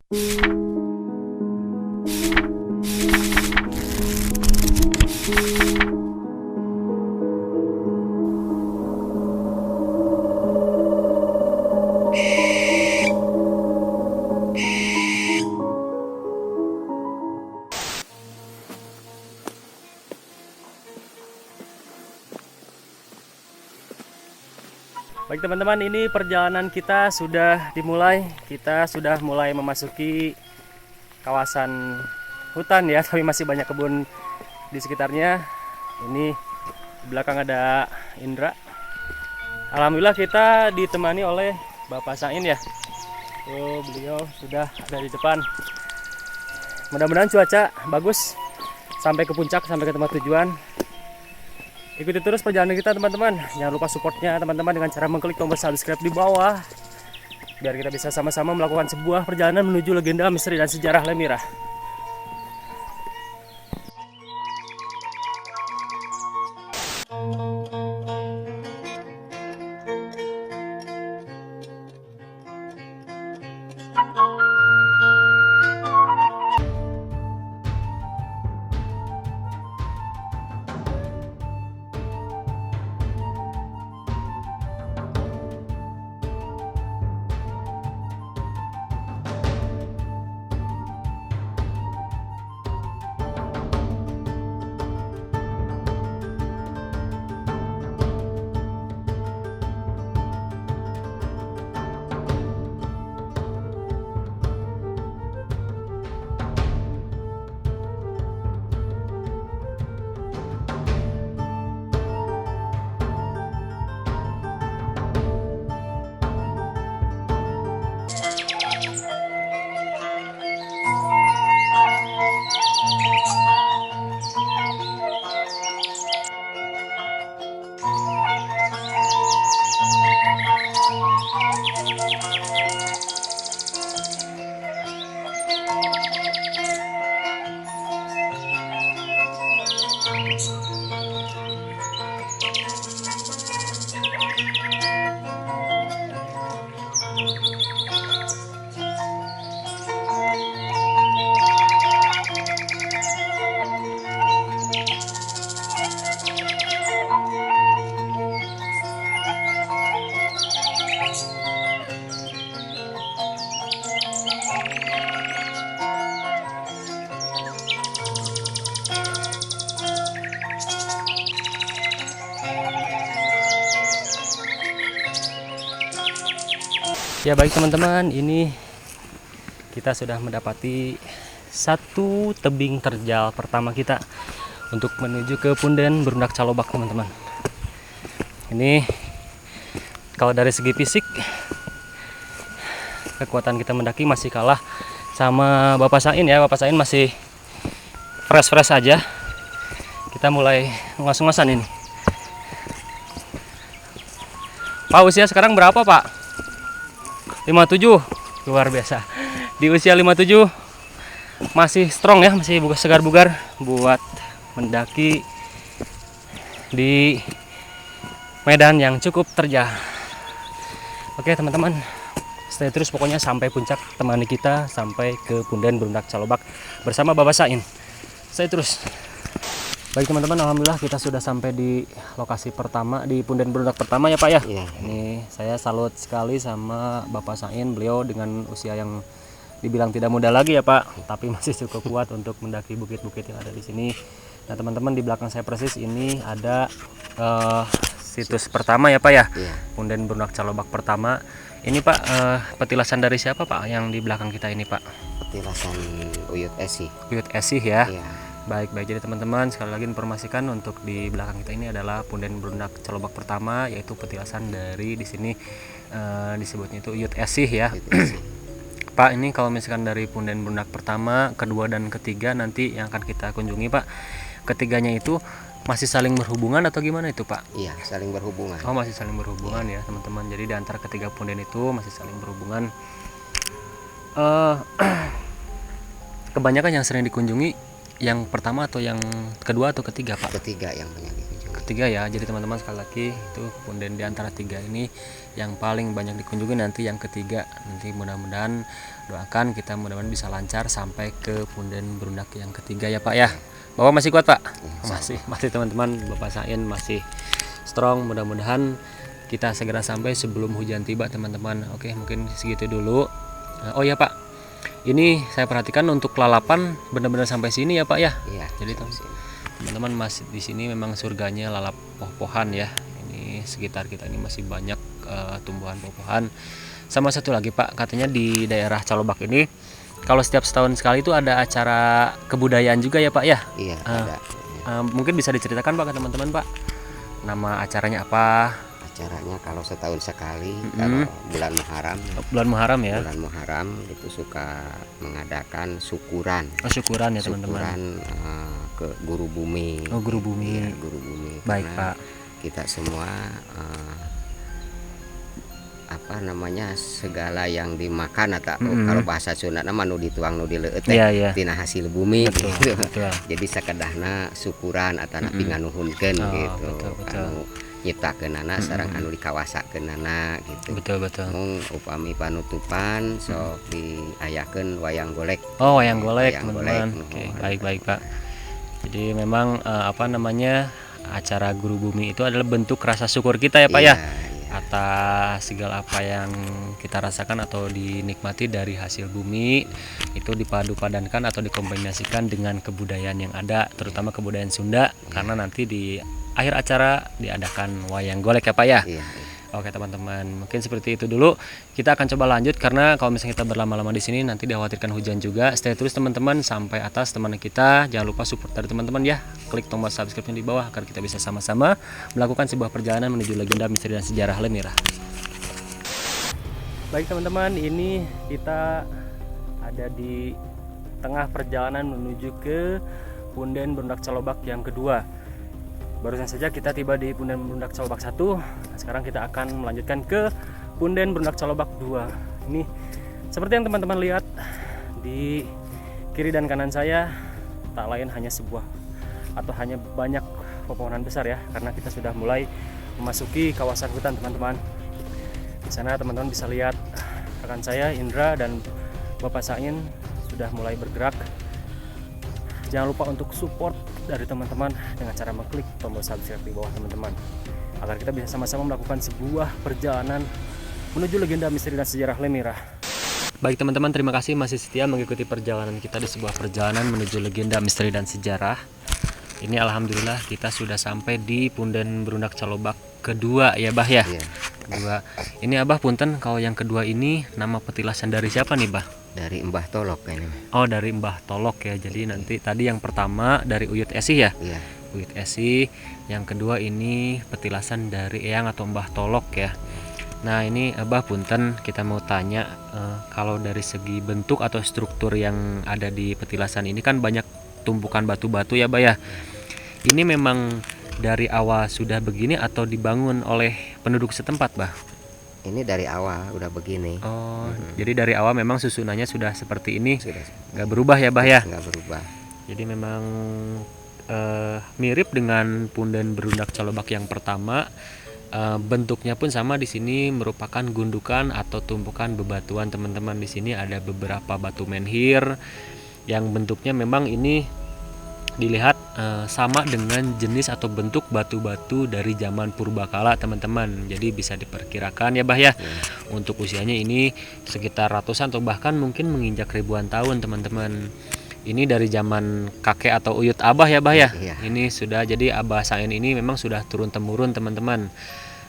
Baik teman-teman, ini perjalanan kita sudah dimulai. Kita sudah mulai memasuki kawasan hutan ya, tapi masih banyak kebun di sekitarnya. Ini di belakang ada Indra. Alhamdulillah kita ditemani oleh Bapak Sain ya. Oh, beliau sudah ada di depan. Mudah-mudahan cuaca bagus sampai ke puncak, sampai ke tempat tujuan. Ikuti terus perjalanan kita teman-teman. Jangan lupa supportnya teman-teman dengan cara mengklik tombol subscribe di bawah, biar kita bisa sama-sama melakukan sebuah perjalanan menuju legenda, misteri, dan sejarah Lemira. Ya baik teman-teman, ini kita sudah mendapati satu tebing terjal pertama kita untuk menuju ke Punden Berundak Calobak teman-teman. Ini kalau dari segi fisik kekuatan kita mendaki masih kalah sama Bapak Sain ya. Bapak Sain masih fresh aja. Kita mulai ngos-ngosan ini. Pak, usia sekarang berapa Pak? 57, luar biasa. Di usia 57 masih strong ya, masih segar bugar buat mendaki di medan yang cukup terjal. Oke teman-teman, stay terus pokoknya sampai puncak, temani kita sampai ke Punden Berundak Calobak bersama Bapak Sain. Stay terus. Baik teman-teman, alhamdulillah kita sudah sampai di lokasi pertama, di Punden Berundak pertama ya Pak ya. Iya. Ini saya salut sekali sama Bapak Sain, beliau dengan usia yang dibilang tidak muda lagi ya Pak, tapi masih cukup kuat untuk mendaki bukit-bukit yang ada di sini. Nah teman-teman, di belakang saya persis ini ada situs pertama ya Pak ya, iya. Punden Berundak Calobak pertama. Ini Pak, petilasan dari siapa Pak yang di belakang kita ini Pak? Petilasan Uyut Esih. Uyut Esih ya. Iya. Baik, jadi teman-teman sekali lagi informasikan untuk di belakang kita ini adalah Punden Berundak Calobak pertama, yaitu petilasan dari di sini disebutnya itu Uyut Esih ya. Pak, ini kalau misalkan dari Punden Berundak pertama, kedua dan ketiga nanti yang akan kita kunjungi Pak, ketiganya itu masih saling berhubungan atau gimana itu Pak? Iya, saling berhubungan. Oh, masih saling berhubungan ya teman-teman. Jadi di antara ketiga punden itu masih saling berhubungan. Kebanyakan yang sering dikunjungi yang pertama atau yang kedua atau ketiga Pak? Ketiga yang banyak dikunjungi. 3 ya. Jadi teman-teman sekali lagi itu punden di antara 3 ini yang paling banyak dikunjungi nanti yang ketiga. Nanti mudah-mudahan doakan kita mudah-mudahan bisa lancar sampai ke punden berundak yang ketiga ya Pak ya. Bapak masih kuat Pak? Masih teman-teman, Bapak Sain masih strong. Mudah-mudahan kita segera sampai sebelum hujan tiba teman-teman. Oke, mungkin segitu dulu. Oh ya Pak, ini saya perhatikan untuk lalapan benar-benar sampai sini ya Pak ya. Iya. Jadi teman-teman masih di sini memang surganya lalap poh-pohan ya. Ini sekitar kita ini masih banyak tumbuhan poh-pohan. Sama satu lagi Pak, katanya di daerah Calobak ini kalau setiap setahun sekali itu ada acara kebudayaan juga ya Pak ya. Iya, ada. Mungkin bisa diceritakan Pak ke teman-teman Pak, nama acaranya apa? Acaranya kalau setahun sekali, kalau bulan Muharram. Bulan Muharram ya. Bulan Muharram itu suka mengadakan syukuran. Oh, syukuran ya teman-teman. Syukuran ke Guru Bumi. Oh, Guru Bumi. Ya, Guru Bumi. Baik Karena Pak. kita semua segala yang dimakan atau kalau bahasa Sunda nama nu dituang nu dileut tina hasil bumi betul, gitu. Betul. Jadi sakedahna syukuran atau pinganuhunkeun gitu. Anu nyiptakeunana sareng anu dikawasakeunana gitu. Betul. Mung upami panutupan sok diayakeun wayang golek. Oh, wayang golek teman-teman. Oke, baik Pak. Jadi memang acara Guru Bumi itu adalah bentuk rasa syukur kita ya Pak ya. Atas segala apa yang kita rasakan atau dinikmati dari hasil bumi itu dipadu-padankan atau dikombinasikan dengan kebudayaan yang ada, terutama kebudayaan Sunda, karena nanti di akhir acara diadakan wayang golek ya Pak ya. Oke teman-teman, mungkin seperti itu dulu. Kita akan coba lanjut karena kalau misalnya kita berlama-lama di sini nanti dikhawatirkan hujan juga. Stay terus teman-teman sampai atas teman kita. Jangan lupa support dari teman-teman ya. Klik tombol subscribe di bawah agar kita bisa sama-sama melakukan sebuah perjalanan menuju legenda misteri dan sejarah Lemira. Baik teman-teman, ini kita ada di tengah perjalanan menuju ke punden Berundak Calobak yang kedua. Barusan saja kita tiba di punden Berundak Calobak 1. Nah, sekarang kita akan melanjutkan ke punden Berundak Calobak 2. Ini seperti yang teman-teman lihat di kiri dan kanan saya, tak lain hanya sebuah atau hanya banyak pepohonan besar ya, karena kita sudah mulai memasuki kawasan hutan teman-teman. Di sana teman-teman bisa lihat rekan saya Indra dan Bapak Sain sudah mulai bergerak. Jangan lupa untuk support dari teman-teman dengan cara mengklik tombol subscribe di bawah teman-teman, agar kita bisa sama-sama melakukan sebuah perjalanan menuju legenda misteri dan sejarah Lemira. Baik teman-teman, terima kasih masih setia mengikuti perjalanan kita di sebuah perjalanan menuju legenda misteri dan sejarah. Ini alhamdulillah kita sudah sampai di punden Berundak Calobak kedua ya Bah ya. Kedua. Ini Abah punten, kalau yang kedua ini nama petilasan dari siapa nih Bah? Dari Mbah Tolok kayaknya. Oh, dari Mbah Tolok ya. Jadi nanti tadi yang pertama dari Uyut Esi ya. Iya. Uyut Esi. Yang kedua ini petilasan dari Eyang atau Mbah Tolok ya. Nah ini Abah punten, kita mau tanya kalau dari segi bentuk atau struktur yang ada di petilasan ini kan banyak tumpukan batu-batu ya Bah ya. Ini memang dari awal sudah begini atau dibangun oleh penduduk setempat Bah? Ini dari awal udah begini. Oh, jadi dari awal memang susunannya sudah seperti ini, nggak berubah ya Bah ya? Nggak berubah. Jadi memang mirip dengan punden Berundak Calobak yang pertama. Bentuknya pun sama, di sini merupakan gundukan atau tumpukan bebatuan teman-teman. Di sini ada beberapa batu menhir yang bentuknya memang ini dilihat sama dengan jenis atau bentuk batu-batu dari zaman purbakala teman-teman. Jadi bisa diperkirakan ya Bah ya, untuk usianya ini sekitar ratusan atau bahkan mungkin menginjak ribuan tahun teman-teman. Ini dari zaman kakek atau uyut Abah ya Bah ya. Ini sudah, jadi Abah Sain ini memang sudah turun temurun teman-teman.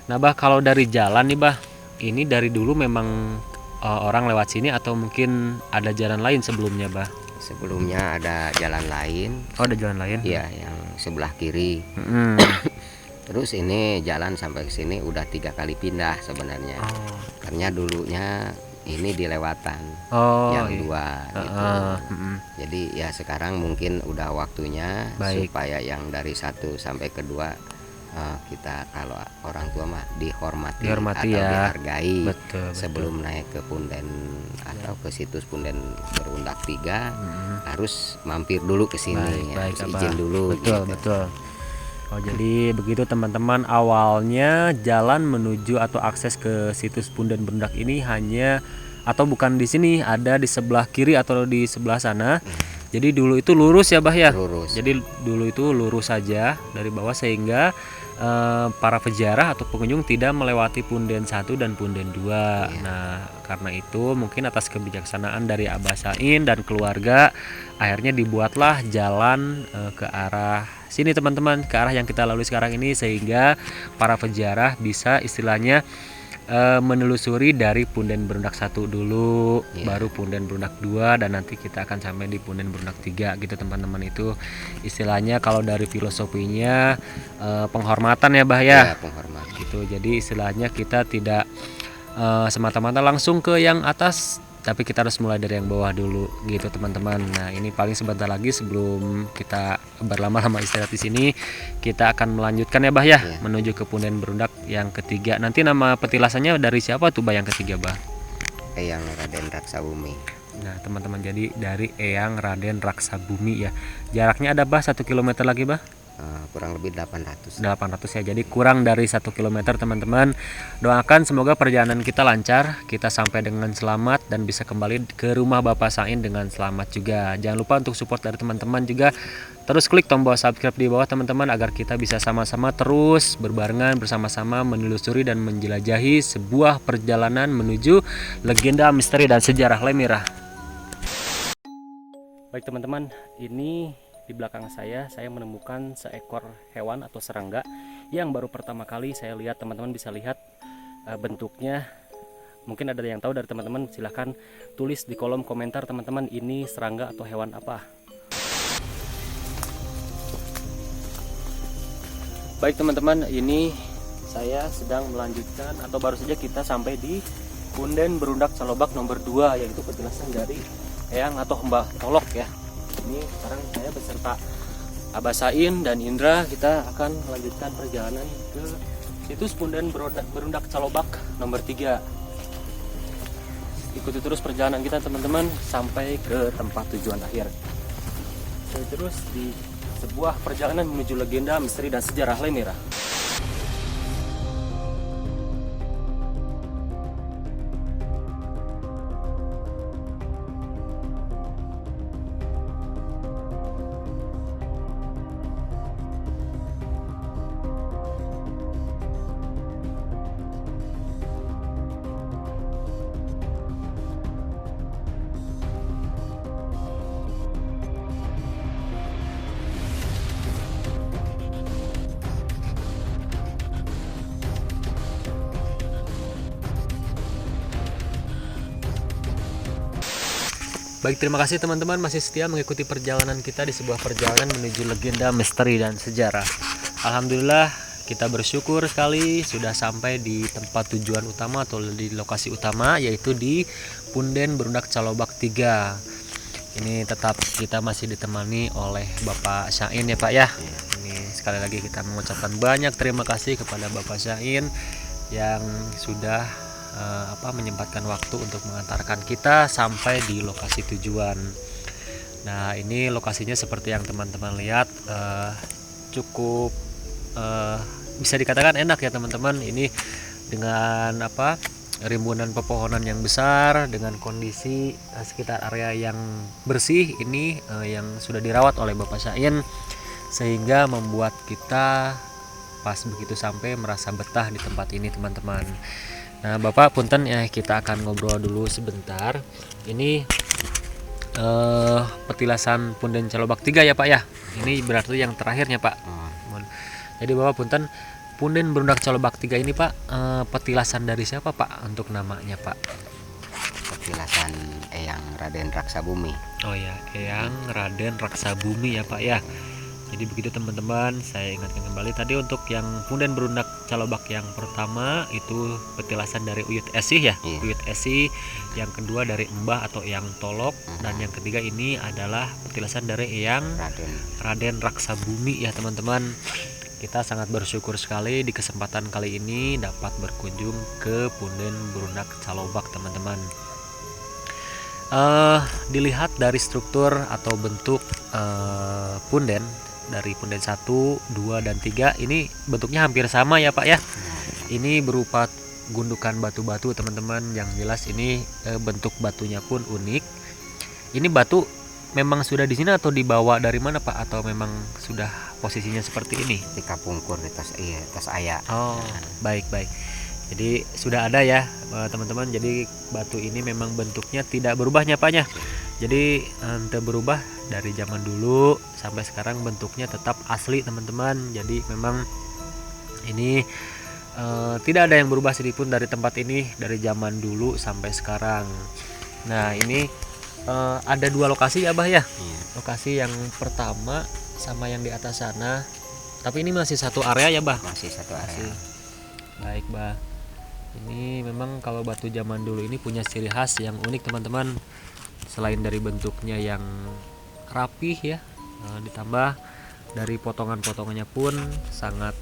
Nah Bah, kalau dari jalan nih Bah, ini dari dulu memang orang lewat sini atau mungkin ada jalan lain sebelumnya Bah? Sebelumnya ada jalan lain. Oh, ada jalan lain? Iya, yang sebelah kiri. Terus ini jalan sampai ke sini udah 3 kali pindah sebenarnya. Karena dulunya ini dilewatan yang 2 gitu. Jadi ya sekarang mungkin udah waktunya supaya yang dari 1 sampai ke 2 kita kalau orang tua mah dihormati atau ya, dihargai. betul. Sebelum naik ke punden atau ke situs punden Berundak 3 harus mampir dulu ke sini, harus izin dulu. Betul. Oh, jadi begitu teman-teman, awalnya jalan menuju atau akses ke situs Punden Berundak ini hanya atau bukan di sini, ada di sebelah kiri atau di sebelah sana. Jadi dulu itu lurus ya Bah ya. Lurus. Jadi dulu itu lurus saja dari bawah sehingga para peziarah atau pengunjung tidak melewati Punden 1 dan Punden 2. Nah, karena itu mungkin atas kebijaksanaan dari Abah Sain dan keluarga akhirnya dibuatlah jalan ke arah sini teman-teman, ke arah yang kita lalui sekarang ini, sehingga para peziarah bisa istilahnya menelusuri dari Punden Berundak 1 dulu, baru Punden Berundak 2, dan nanti kita akan sampai di Punden Berundak 3 gitu teman-teman. Itu istilahnya kalau dari filosofinya penghormatan ya Bah ya. Penghormatan. Gitu. Jadi istilahnya kita tidak semata-mata langsung ke yang atas, tapi kita harus mulai dari yang bawah dulu gitu teman-teman. Nah, ini paling sebentar lagi sebelum kita berlama-lama istirahat di sini, kita akan melanjutkan ya Bah ya, menuju ke Punden Berundak yang ketiga. Nanti nama petilasannya dari siapa tuh Bah yang ketiga Bah? Eyang Raden Raksabumi. Nah teman-teman, jadi dari Eyang Raden Raksabumi ya. Jaraknya ada Bah 1 km lagi Bah? Kurang lebih 800 ya, jadi kurang dari 1 km teman-teman. Doakan semoga perjalanan kita lancar, kita sampai dengan selamat dan bisa kembali ke rumah Bapak Sain dengan selamat juga. Jangan lupa untuk support dari teman-teman juga, terus klik tombol subscribe di bawah teman-teman, agar kita bisa sama-sama terus berbarengan bersama-sama menelusuri dan menjelajahi sebuah perjalanan menuju legenda, misteri dan sejarah Lemira. Baik teman-teman, ini di belakang saya menemukan seekor hewan atau serangga yang baru pertama kali saya lihat. Teman-teman bisa lihat bentuknya. Mungkin ada yang tahu dari teman-teman, silahkan tulis di kolom komentar teman-teman, ini serangga atau hewan apa. Baik teman-teman, ini saya sedang melanjutkan atau baru saja kita sampai di Punden Berundak Calobak nomor 2, yaitu petilasan dari Eyang atau Mbah Tolok ya. Ini sekarang saya beserta Abah Sain dan Indra, kita akan melanjutkan perjalanan ke situs Punden Berundak Calobak nomor 3. Ikuti terus perjalanan kita teman-teman sampai ke tempat tujuan akhir. Terus di sebuah perjalanan menuju legenda, misteri dan sejarah Lemira. Baik, terima kasih teman-teman masih setia mengikuti perjalanan kita di sebuah perjalanan menuju legenda, misteri dan sejarah. Alhamdulillah kita bersyukur sekali sudah sampai di tempat tujuan utama atau di lokasi utama, yaitu di Punden Berundak Calobak 3. Ini tetap kita masih ditemani oleh Bapak Sain ya Pak ya. Ini sekali lagi kita mengucapkan banyak terima kasih kepada Bapak Sain yang sudah menyempatkan waktu untuk mengantarkan kita sampai di lokasi tujuan. Nah, ini lokasinya seperti yang teman-teman lihat, cukup bisa dikatakan enak ya teman-teman. Ini dengan rimbunan pepohonan yang besar, dengan kondisi sekitar area yang bersih ini, yang sudah dirawat oleh Bapak Sain, sehingga membuat kita pas begitu sampai merasa betah di tempat ini teman-teman. Nah Bapak punten ya, kita akan ngobrol dulu sebentar. Ini petilasan Punden Calobak 3 ya Pak ya. Ini berarti yang terakhirnya Pak. Jadi Bapak punten, Punden Berundak Calobak 3 ini Pak, petilasan dari siapa Pak untuk namanya Pak? Petilasan Eyang Raden Raksabumi. Oh ya, Eyang Raden Raksabumi ya Pak ya. Jadi begitu teman-teman, saya ingatkan kembali tadi untuk yang Punden Berundak Calobak yang pertama itu petilasan dari Uyut Esih ya, Uyut Esih. Yang kedua dari Mbah atau Eyang Tolok, dan yang ketiga ini adalah petilasan dari Eyang Raden Raksabumi ya teman-teman. Kita sangat bersyukur sekali di kesempatan kali ini dapat berkunjung ke Punden Berundak Calobak teman-teman. Dilihat dari struktur atau bentuk punden dari punden 1, 2 dan 3 ini bentuknya hampir sama ya Pak ya. Ini berupa gundukan batu-batu teman-teman, yang jelas ini bentuk batunya pun unik. Ini batu memang sudah di sini atau dibawa dari mana Pak, atau memang sudah posisinya seperti ini? Di kapungkur di tas aya. Oh, baik. Jadi sudah ada ya teman-teman. Jadi batu ini memang bentuknya tidak berubahnya Pak ya. Jadi tidak berubah dari zaman dulu sampai sekarang, bentuknya tetap asli teman-teman. Jadi memang ini tidak ada yang berubah sedikitpun dari tempat ini dari zaman dulu sampai sekarang. Nah ini ada 2 lokasi ya Bah ya. Lokasi yang pertama sama yang di atas sana, tapi ini masih satu area ya Bah. Masih satu area. Baik Bah. Ini memang kalau batu zaman dulu ini punya ciri khas yang unik teman-teman. Selain dari bentuknya yang rapih ya, ditambah dari potongan-potongannya pun sangat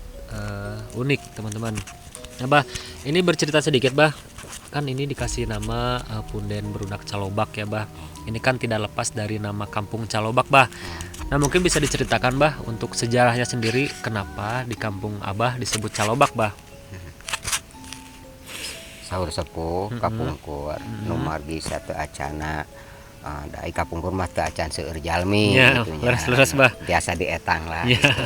unik teman-teman. Nah Bah, ini bercerita sedikit Bah, kan ini dikasih nama Punden Berunak Calobak ya Bah. Ini kan tidak lepas dari nama kampung Calobak Bah. Nah mungkin bisa diceritakan Bah untuk sejarahnya sendiri, kenapa di kampung Abah disebut Calobak Bah? Saur sepuh kapungkur nu margi satu acana dai kapungkur mah teu acan seueur jalmi ya, gitu leres Bah. Biasa dietang lah Ya. gitu.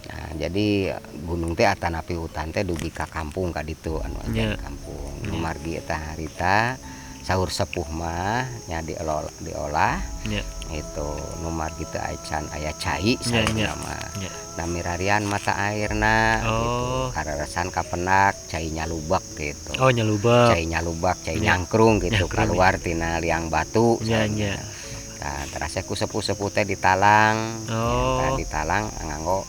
Nah, jadi gunung teh atanapi hutan teh dugi ka kampung ka ditu anu ajan kampung. Nu margi eta harita saur sepuh mah nya diolah. Itu nu margi teu acan aya cai saurna mah. Namirarian mata airna gitu. Kararasan kapenak cai nyalubak gitu. Oh nyalubak. Cai nyalubak, cai nyangkrung gitu keluar tina liang batu. Nah, terasa ku sepuh-sepuh teh ditalang. Ditalang nganggo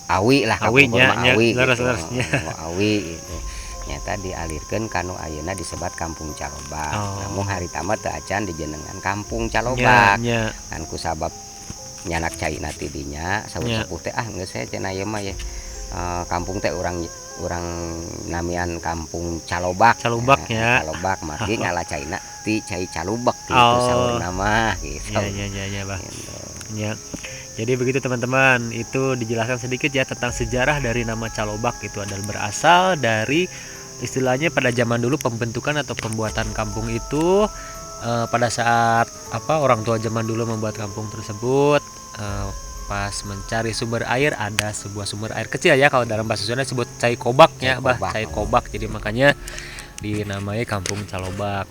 awi lah, awinya, awi leres, gitu. leres, Awi gitu. Nyata dialirkeun kanu ayeuna disebat Kampung Calobak. Namun hari tama teu acan dijenengan Kampung Calobak. Kan ku sabab nyanak caina ti dinya saur sepuh teh geus saya cenah ieu mah ya. Kampung teh urang namian Kampung Calobak. Ya. Calobak margi ngalah caina ti cai Calobak gitu saur nama gitu. Ya Bang. Ya. Jadi begitu teman-teman, itu dijelaskan sedikit ya tentang sejarah dari nama Calobak. Itu adalah berasal dari istilahnya pada zaman dulu pembentukan atau pembuatan kampung itu pada saat orang tua zaman dulu membuat kampung tersebut, pas mencari sumber air, ada sebuah sumber air kecil ya, kalau dalam bahasa Sunda disebut cai kobak ya Bah, cai kobak. Jadi makanya dinamai Kampung Calobak.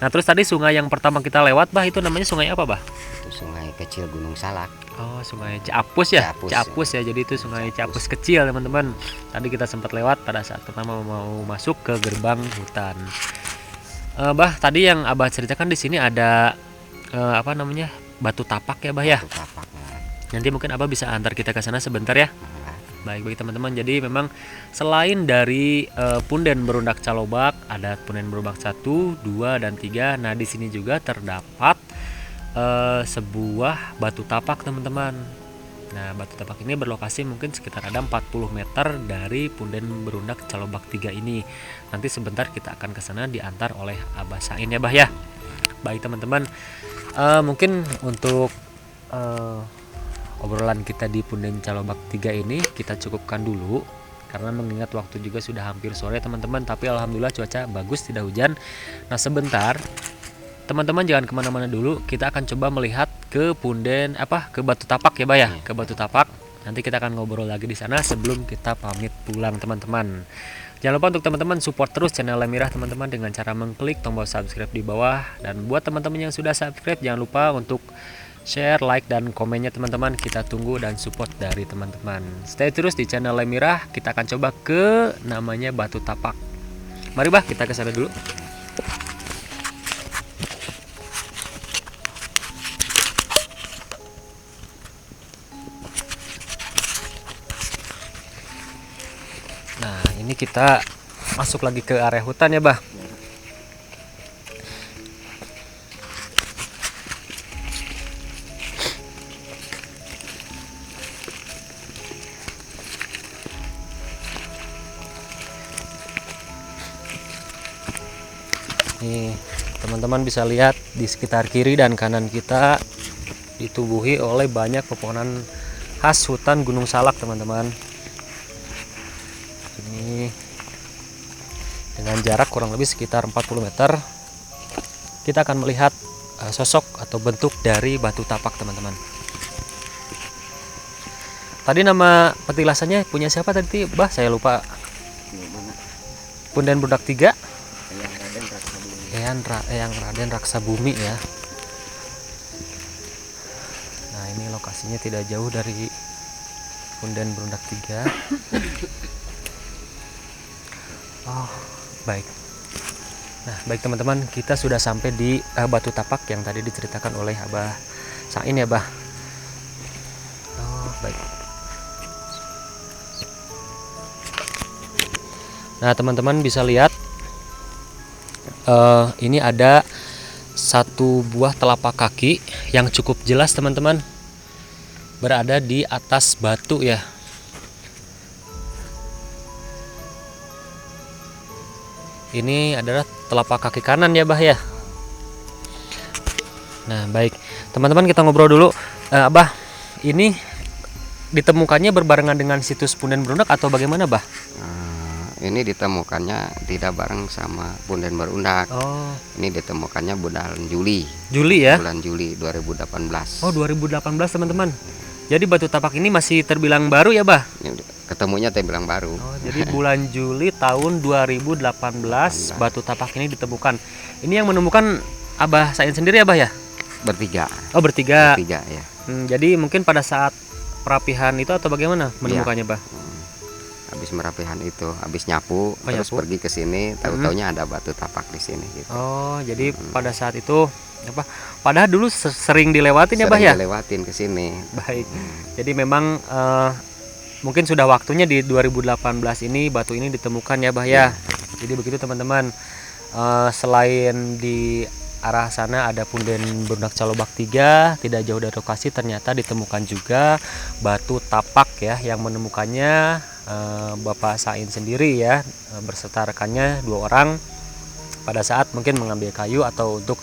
Nah terus tadi sungai yang pertama kita lewat Bah, itu namanya sungai apa Bah? Itu sungai kecil Gunung Salak. Oh, sungai Ciapus ya? Ciapus ya. Jadi itu sungai Ciapus kecil teman-teman. Tadi kita sempat lewat pada saat pertama mau masuk ke gerbang hutan. Bah, tadi yang Abah ceritakan di sini ada batu tapak ya Bah ya? Batu tapak. Nanti mungkin Abah bisa antar kita ke sana sebentar ya. Baik teman-teman. Jadi memang selain dari Punden Berunak Calobak, ada Punden Berunak 1, 2 dan 3. Nah, di sini juga terdapat sebuah batu tapak teman-teman. Nah, batu tapak ini berlokasi mungkin sekitar ada 40 meter dari Punden Berunak Calobak 3 ini. Nanti sebentar kita akan ke sana diantar oleh Abah Sain ya Bah ya. Baik teman-teman, mungkin untuk obrolan kita di Punden Calobak 3 ini kita cukupkan dulu, karena mengingat waktu juga sudah hampir sore teman-teman. Tapi alhamdulillah cuaca bagus, tidak hujan. Nah sebentar teman-teman jangan kemana-mana dulu, kita akan coba melihat ke Punden ke Batu Tapak ya Bah ya, ke Batu Tapak. Nanti kita akan ngobrol lagi di sana sebelum kita pamit pulang teman-teman. Jangan lupa untuk teman-teman support terus channel Lemirah teman-teman dengan cara mengklik tombol subscribe di bawah. Dan buat teman-teman yang sudah subscribe, jangan lupa untuk share, like, dan komennya teman-teman. Kita tunggu dan support dari teman-teman. Stay terus di channel Lemirah. Kita akan coba ke namanya Batu Tapak. Mari Bah, kita ke sana dulu. Nah, ini kita masuk lagi ke area hutan ya Bah. Nih, teman-teman bisa lihat di sekitar kiri dan kanan kita ditubuhi oleh banyak pepohonan khas hutan Gunung Salak teman-teman. Ini dengan jarak kurang lebih sekitar 40 meter kita akan melihat sosok atau bentuk dari batu tapak teman-teman. Tadi nama petilasannya punya siapa tadi, Bah? Saya lupa. Punden Brundak 3. Eyang Raden Raksabumi ya. Nah, ini lokasinya tidak jauh dari Punden Brundak 3. Oh, baik. Nah, baik teman-teman, kita sudah sampai di batu tapak yang tadi diceritakan oleh Abah Sain ya, Bah. Oh, baik. Nah, teman-teman bisa lihat ini ada satu buah telapak kaki yang cukup jelas teman-teman, berada di atas batu ya. Ini adalah telapak kaki kanan ya, Bah ya. Nah, baik teman-teman, kita ngobrol dulu. Abah, ini ditemukannya berbarengan dengan situs Punden Brundak atau bagaimana, Bah? Ini ditemukannya tidak bareng sama Punden Brundak. Oh. Ini ditemukannya bulan Juli. Juli ya? Bulan Juli 2018. Oh, 2018 teman-teman. Jadi batu tapak ini masih terbilang baru ya, Bah? Ketemunya terbilang baru. Oh, jadi bulan Juli tahun 2018 batu tapak ini ditemukan. Ini yang menemukan Abah Sain sendiri ya, Bah ya? Bertiga. Oh, bertiga. Bertiga ya. Jadi mungkin pada saat perapihan itu atau bagaimana menemukannya, Bah? Habis merapihan itu, habis nyapu, terus nyapu. pergi ke sini, tahu-taunya ada batu tapak di sini gitu. Oh, jadi pada saat itu apa? Padahal dulu sering dilewatin ya, Bah ya? Dilewatin ke sini. Baik. Jadi memang mungkin sudah waktunya di 2018 ini batu ini ditemukan ya, Bah ya. Jadi begitu teman-teman. Selain di arah sana ada Punden Brundak Calobak 3, tidak jauh dari lokasi ternyata ditemukan juga batu tapak ya, yang menemukannya Bapak Sain sendiri ya, berserta rekannya 2 orang pada saat mungkin mengambil kayu atau untuk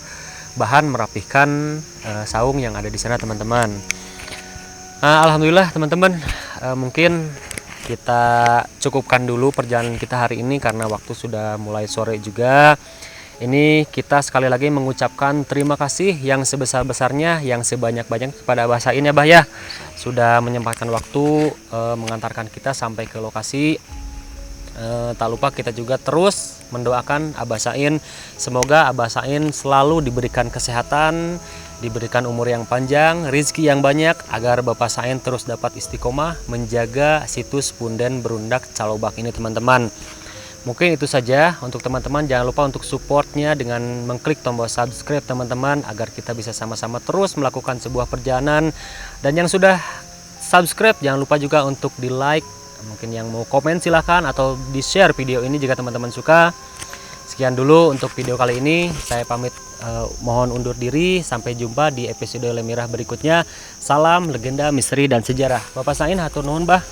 bahan merapihkan saung yang ada di sana teman-teman. Alhamdulillah teman-teman, mungkin kita cukupkan dulu perjalanan kita hari ini karena waktu sudah mulai sore juga. Ini kita sekali lagi mengucapkan terima kasih yang sebesar-besarnya, yang sebanyak-banyak kepada Abah Sain ya, Bah ya, sudah menyempatkan waktu mengantarkan kita sampai ke lokasi. Tak lupa kita juga terus mendoakan Abah Sain, semoga Abah Sain selalu diberikan kesehatan, diberikan umur yang panjang, rezeki yang banyak, agar Bapak Sain terus dapat istiqomah menjaga situs Punden Brundak Calobak ini teman-teman. Mungkin itu saja untuk teman-teman. Jangan lupa untuk supportnya dengan mengklik tombol subscribe teman-teman, agar kita bisa sama-sama terus melakukan sebuah perjalanan. Dan yang sudah subscribe jangan lupa juga untuk di like. Mungkin yang mau komen silahkan, atau di share video ini jika teman-teman suka. Sekian dulu untuk video kali ini. Saya pamit mohon undur diri. Sampai jumpa di episode Lemirah berikutnya. Salam legenda, misteri, dan sejarah. Bapak Sain hatur nuhun, Bah.